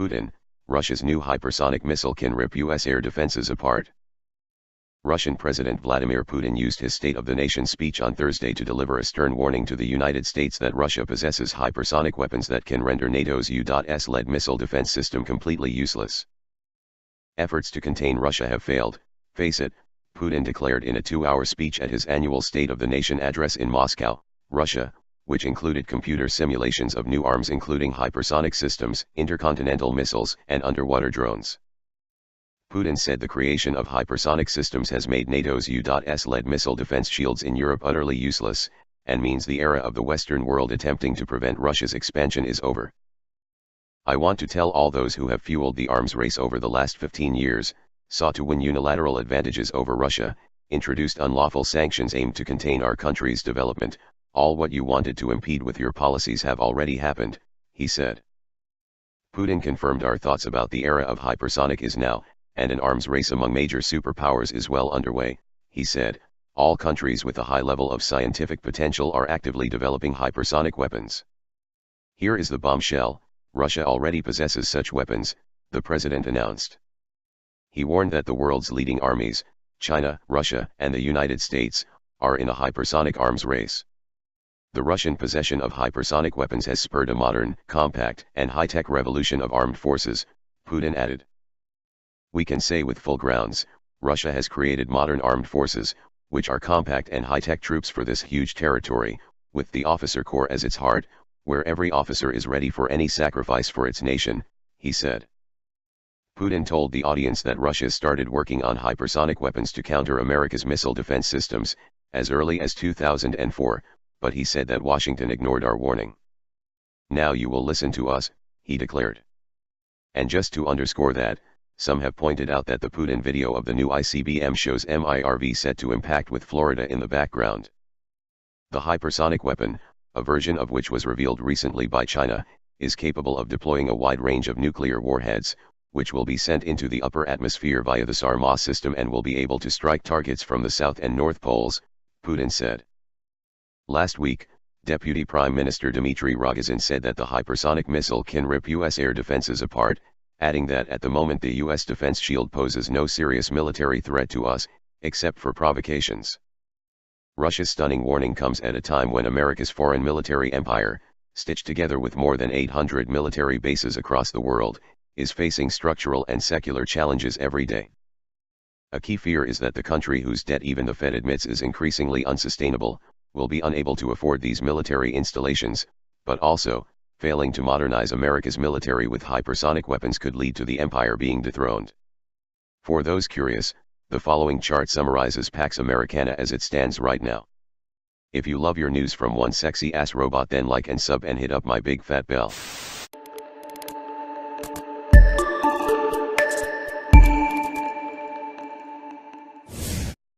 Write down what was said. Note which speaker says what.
Speaker 1: Putin, Russia's new hypersonic missile can rip U.S. air defenses apart. Russian President Vladimir Putin used his State of the Nation speech on Thursday to deliver a stern warning to the United States that Russia possesses hypersonic weapons that can render NATO's U.S.-led missile defense system completely useless. Efforts to contain Russia have failed, face it, Putin declared in a 2-hour speech at his annual State of the Nation address in Moscow, Russia, which included computer simulations of new arms including hypersonic systems, intercontinental missiles, and underwater drones. Putin said the creation of hypersonic systems has made NATO's U.S.-led missile defense shields in Europe utterly useless, and means the era of the Western world attempting to prevent Russia's expansion is over. I want to tell all those who have fueled the arms race over the last 15 years, sought to win unilateral advantages over Russia, introduced unlawful sanctions aimed to contain our country's development, all what you wanted to impede with your policies have already happened, he said. Putin confirmed our thoughts about the era of hypersonic is now, and an arms race among major superpowers is well underway, he said. All countries with a high level of scientific potential are actively developing hypersonic weapons. Here is the bombshell: Russia already possesses such weapons, the president announced. He warned that the world's leading armies, China, Russia, and the United States, are in a hypersonic arms race. The Russian possession of hypersonic weapons has spurred a modern, compact, and high-tech revolution of armed forces, Putin added. We can say with full grounds, Russia has created modern armed forces, which are compact and high-tech troops for this huge territory, with the officer corps as its heart, where every officer is ready for any sacrifice for its nation, he said. Putin told the audience that Russia started working on hypersonic weapons to counter America's missile defense systems, as early as 2004, but he said that Washington ignored our warning. Now you will listen to us, he declared. And just to underscore that, some have pointed out that the Putin video of the new ICBM shows MIRV set to impact with Florida in the background. The hypersonic weapon, a version of which was revealed recently by China, is capable of deploying a wide range of nuclear warheads, which will be sent into the upper atmosphere via the Sarma system and will be able to strike targets from the South and North Poles, Putin said. Last week, Deputy Prime Minister Dmitry Rogozin said that the hypersonic missile can rip U.S. air defenses apart, adding that at the moment the U.S. defense shield poses no serious military threat to us, except for provocations. Russia's stunning warning comes at a time when America's foreign military empire, stitched together with more than 800 military bases across the world, is facing structural and secular challenges every day. A key fear is that the country whose debt even the Fed admits is increasingly unsustainable, will be unable to afford these military installations, but also, failing to modernize America's military with hypersonic weapons could lead to the empire being dethroned. For those curious, the following chart summarizes Pax Americana as it stands right now. If you love your news from one sexy ass robot, then like and sub and hit up my big fat bell.